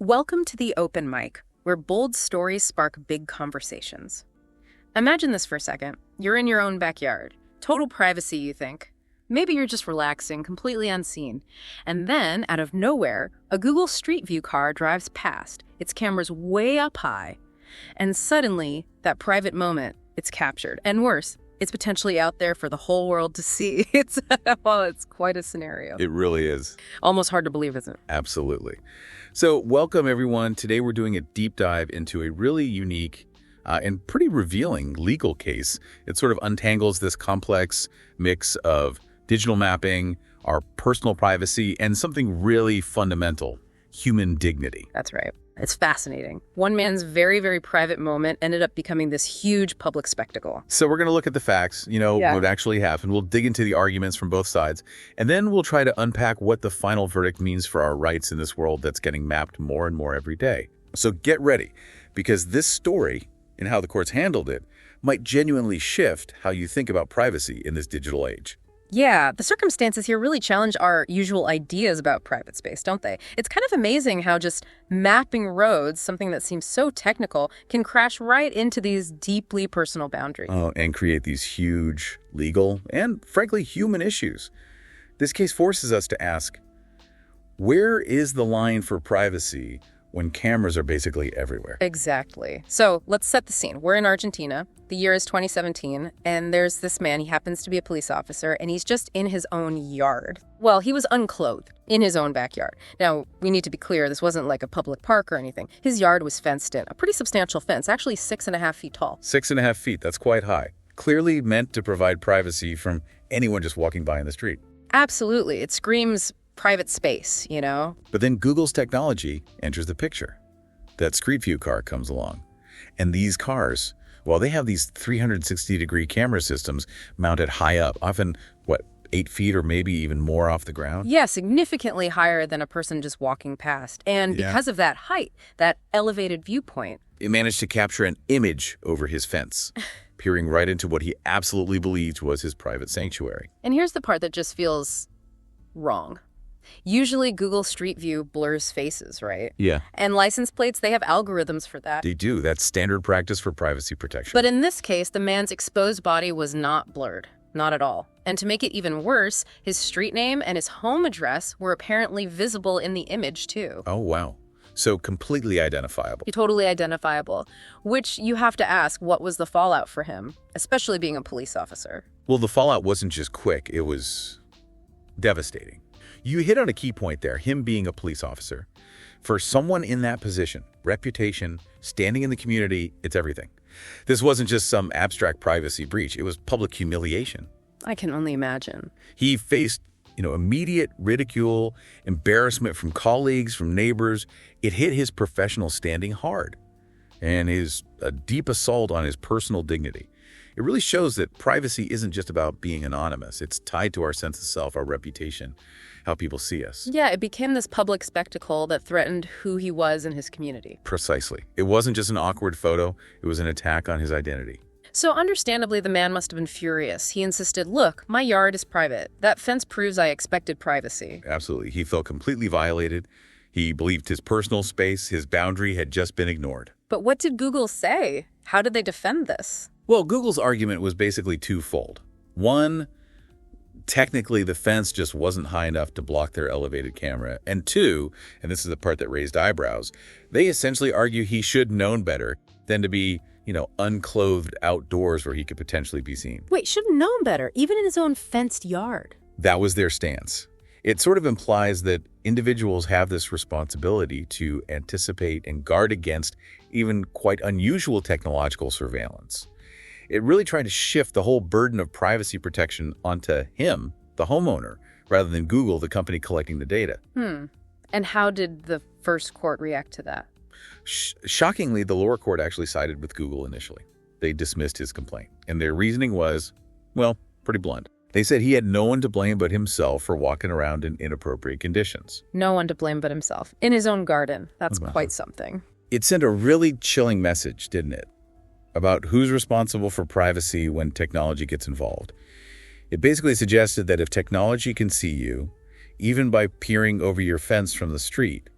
Welcome to the open mic, where bold stories spark big conversations. Imagine this for a second. You're in your own backyard. Total privacy, you think. Maybe you're just relaxing, completely unseen. And then, out of nowhere, a Google Street View car drives past, its cameras way up high. And suddenly, that private moment, it's captured. And worse, it's potentially out there for the whole world to see. It's quite a scenario. It really is. Almost hard to believe, isn't it? Absolutely. So welcome, everyone. Today we're doing a deep dive into a really unique and pretty revealing legal case. It sort of untangles this complex mix of digital mapping, our personal privacy, and something really fundamental, human dignity. That's right. It's fascinating. One man's very, very private moment ended up becoming this huge public spectacle. So we're going to look at the facts, what actually happened. We'll dig into the arguments from both sides, and then we'll try to unpack what the final verdict means for our rights in this world that's getting mapped more and more every day. So get ready, because this story and how the courts handled it might genuinely shift how you think about privacy in this digital age. Yeah, the circumstances here really challenge our usual ideas about private space, don't they? It's kind of amazing how just mapping roads, something that seems so technical, can crash right into these deeply personal boundaries. Oh, and create these huge legal and, frankly, human issues. This case forces us to ask, where is the line for privacy when cameras are basically everywhere? Exactly. So let's set the scene. We're in Argentina. The year is 2017, and there's this man. He happens to be a police officer, and he's just in his own yard. Well, he was unclothed in his own backyard. Now, we need to be clear, this wasn't like a public park or anything. His yard was fenced in, a pretty substantial fence, actually 6.5 feet tall. 6.5 feet, that's quite high. Clearly meant to provide privacy from anyone just walking by in the street. Absolutely. It screams private space, But then Google's technology enters the picture. That Street View car comes along. And these cars, well, they have these 360-degree camera systems mounted high up, often, 8 feet or maybe even more off the ground? Yeah, significantly higher than a person just walking past. And because of that height, that elevated viewpoint, it managed to capture an image over his fence, peering right into what he absolutely believed was his private sanctuary. And here's the part that just feels wrong. Usually Google Street View blurs faces, right? Yeah. And license plates, they have algorithms for that. They do. That's standard practice for privacy protection. But in this case, the man's exposed body was not blurred. Not at all. And to make it even worse, his street name and his home address were apparently visible in the image, too. Oh, wow. So completely identifiable. Totally identifiable. Which you have to ask, what was the fallout for him, especially being a police officer? Well, the fallout wasn't just quick. It was devastating. You hit on a key point there, him being a police officer. For someone in that position, reputation, standing in the community, it's everything. This wasn't just some abstract privacy breach. It was public humiliation. I can only imagine. He faced, immediate ridicule, embarrassment from colleagues, from neighbors. It hit his professional standing hard, and a deep assault on his personal dignity. It really shows that privacy isn't just about being anonymous. It's tied to our sense of self, our reputation, how people see us. Yeah, it became this public spectacle that threatened who he was in his community. Precisely. It wasn't just an awkward photo. It was an attack on his identity. So understandably, the man must have been furious. He insisted, look, my yard is private. That fence proves I expected privacy. Absolutely. He felt completely violated. He believed his personal space, his boundary had just been ignored. But what did Google say? How did they defend this? Well, Google's argument was basically twofold. One, technically the fence just wasn't high enough to block their elevated camera. And two, and this is the part that raised eyebrows, they essentially argue he should have known better than to be, unclothed outdoors where he could potentially be seen. Wait, should have known better, even in his own fenced yard. That was their stance. It sort of implies that individuals have this responsibility to anticipate and guard against even quite unusual technological surveillance. It really tried to shift the whole burden of privacy protection onto him, the homeowner, rather than Google, the company collecting the data. And how did the first court react to that? Shockingly, the lower court actually sided with Google initially. They dismissed his complaint, and their reasoning was, pretty blunt. They said he had no one to blame but himself for walking around in inappropriate conditions. No one to blame but himself. In his own garden. That's quite something. It sent a really chilling message, didn't it? About who's responsible for privacy when technology gets involved. It basically suggested that if technology can see you, even by peering over your fence from the street,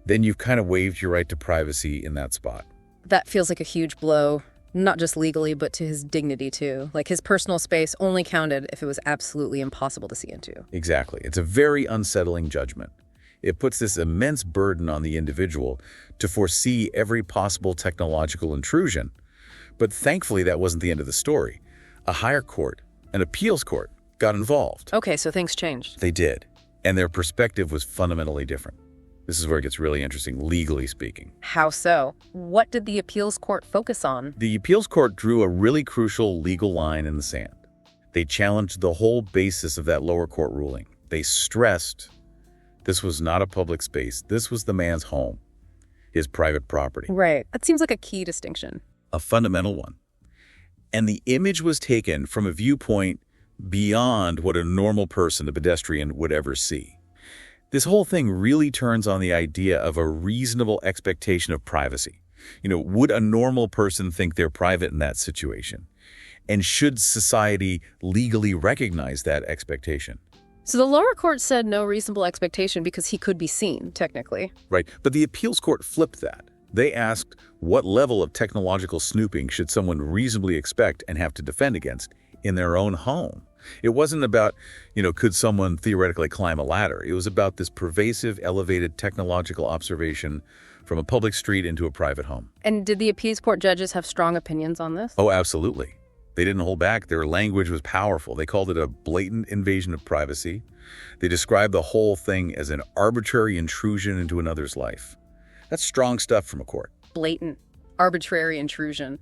then you've kind of waived your right to privacy in that spot. That feels like a huge blow, not just legally, but to his dignity too. Like his personal space only counted if it was absolutely impossible to see into. Exactly. It's a very unsettling judgment. It puts this immense burden on the individual to foresee every possible technological intrusion. But thankfully, that wasn't the end of the story. A higher court, an appeals court, got involved. Okay, so things changed. They did. And their perspective was fundamentally different. This is where it gets really interesting, legally speaking. How so? What did the appeals court focus on? The appeals court drew a really crucial legal line in the sand. They challenged the whole basis of that lower court ruling. They stressed this was not a public space. This was the man's home, his private property. Right. That seems like a key distinction. A fundamental one. And the image was taken from a viewpoint beyond what a normal person, a pedestrian, would ever see. This whole thing really turns on the idea of a reasonable expectation of privacy. Would a normal person think they're private in that situation? And should society legally recognize that expectation? So the lower court said no reasonable expectation because he could be seen, technically. Right. But the appeals court flipped that. They asked, what level of technological snooping should someone reasonably expect and have to defend against in their own home? It wasn't about, could someone theoretically climb a ladder? It was about this pervasive, elevated technological observation from a public street into a private home. And did the appeals court judges have strong opinions on this? Oh, absolutely. They didn't hold back. Their language was powerful. They called it a blatant invasion of privacy. They described the whole thing as an arbitrary intrusion into another's life. That's strong stuff from a court. Blatant, arbitrary intrusion.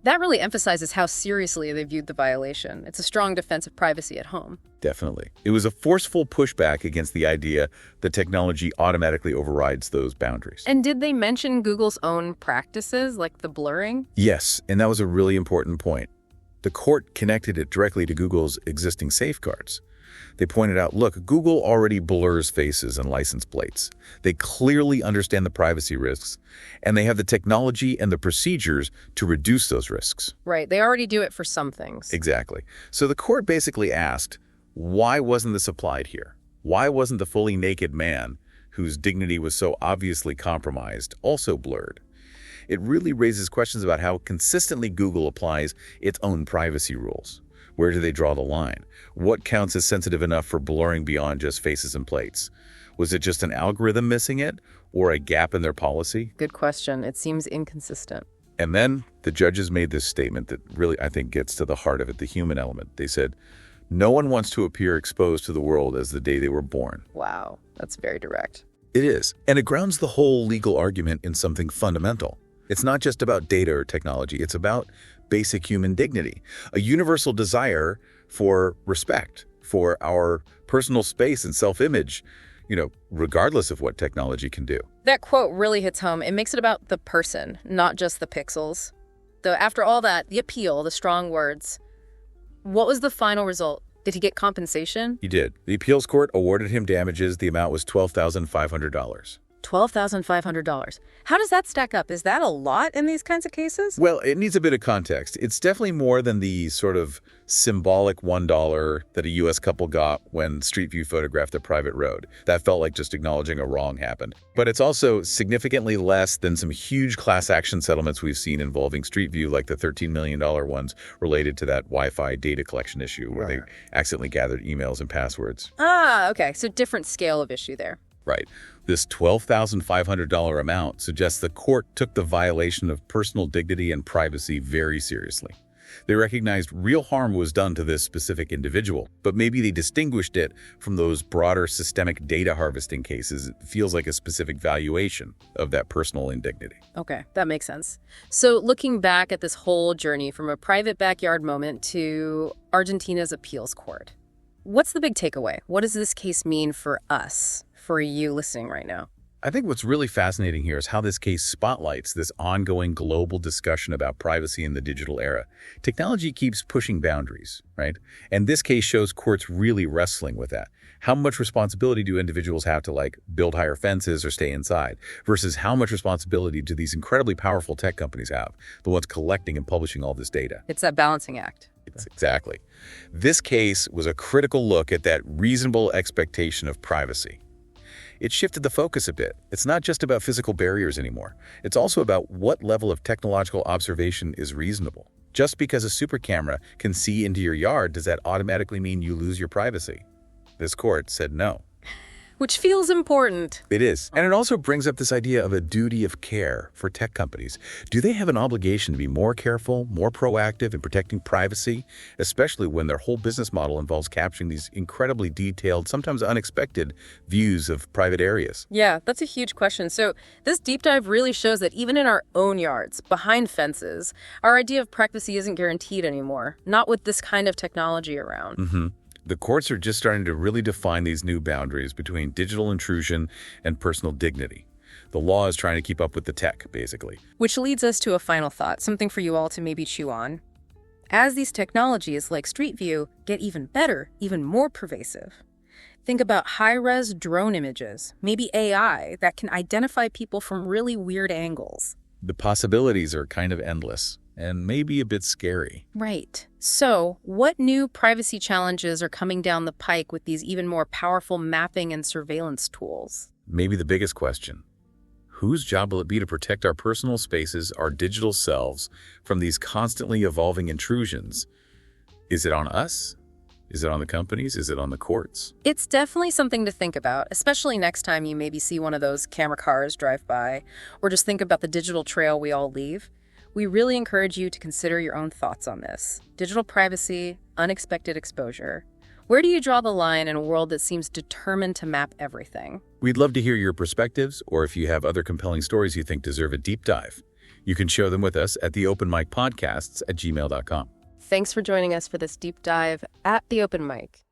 That really emphasizes how seriously they viewed the violation. It's a strong defense of privacy at home. Definitely. It was a forceful pushback against the idea that technology automatically overrides those boundaries. And did they mention Google's own practices, like the blurring? Yes, and that was a really important point. The court connected it directly to Google's existing safeguards. They pointed out, look, Google already blurs faces and license plates. They clearly understand the privacy risks, and they have the technology and the procedures to reduce those risks. Right. They already do it for some things. Exactly. So the court basically asked, why wasn't this applied here? Why wasn't the fully naked man, whose dignity was so obviously compromised, also blurred? It really raises questions about how consistently Google applies its own privacy rules. Where do they draw the line? What counts as sensitive enough for blurring beyond just faces and plates? Was it just an algorithm missing it, or a gap in their policy? Good question. It seems inconsistent. And then the judges made this statement that really, I think, gets to the heart of it, the human element. They said, no one wants to appear exposed to the world as the day they were born. Wow, that's very direct. It is. And it grounds the whole legal argument in something fundamental. It's not just about data or technology. It's about basic human dignity, a universal desire for respect, for our personal space and self-image, regardless of what technology can do. That quote really hits home. It makes it about the person, not just the pixels. Though after all that, the appeal, the strong words, what was the final result? Did he get compensation? He did. The appeals court awarded him damages. The amount was $12,500. $12,500. How does that stack up? Is that a lot in these kinds of cases? Well, it needs a bit of context. It's definitely more than the sort of symbolic $1 that a U.S. couple got when Street View photographed a private road. That felt like just acknowledging a wrong happened. But it's also significantly less than some huge class action settlements we've seen involving Street View, like the $13 million ones related to that Wi-Fi data collection issue where they accidentally gathered emails and passwords. Ah, okay. So different scale of issue there. Right. This $12,500 amount suggests the court took the violation of personal dignity and privacy very seriously. They recognized real harm was done to this specific individual, but maybe they distinguished it from those broader systemic data harvesting cases. It feels like a specific valuation of that personal indignity. Okay, that makes sense. So looking back at this whole journey from a private backyard moment to Argentina's appeals court, what's the big takeaway? What does this case mean for us? For you listening right now? I think what's really fascinating here is how this case spotlights this ongoing global discussion about privacy in the digital era. Technology keeps pushing boundaries, right? And this case shows courts really wrestling with that. How much responsibility do individuals have to build higher fences or stay inside versus how much responsibility do these incredibly powerful tech companies have, the ones collecting and publishing all this data? It's that balancing act. Exactly. This case was a critical look at that reasonable expectation of privacy. It shifted the focus a bit. It's not just about physical barriers anymore. It's also about what level of technological observation is reasonable. Just because a super camera can see into your yard, does that automatically mean you lose your privacy? This court said no. Which feels important. It is. And it also brings up this idea of a duty of care for tech companies. Do they have an obligation to be more careful, more proactive in protecting privacy, especially when their whole business model involves capturing these incredibly detailed, sometimes unexpected views of private areas? Yeah, that's a huge question. So this deep dive really shows that even in our own yards, behind fences, our idea of privacy isn't guaranteed anymore, not with this kind of technology around. The courts are just starting to really define these new boundaries between digital intrusion and personal dignity. The law is trying to keep up with the tech, basically. Which leads us to a final thought, something for you all to maybe chew on. As these technologies like Street View get even better, even more pervasive, think about high-res drone images, maybe AI that can identify people from really weird angles. The possibilities are kind of endless and maybe a bit scary. Right. So, what new privacy challenges are coming down the pike with these even more powerful mapping and surveillance tools? Maybe the biggest question: whose job will it be to protect our personal spaces, our digital selves, from these constantly evolving intrusions? Is it on us? Is it on the companies? Is it on the courts? It's definitely something to think about, especially next time you maybe see one of those camera cars drive by, or just think about the digital trail we all leave. We really encourage you to consider your own thoughts on this. Digital privacy, unexpected exposure. Where do you draw the line in a world that seems determined to map everything? We'd love to hear your perspectives, or if you have other compelling stories you think deserve a deep dive. You can share them with us at theopenmicpodcasts@gmail.com. Thanks for joining us for this deep dive at The Open Mic.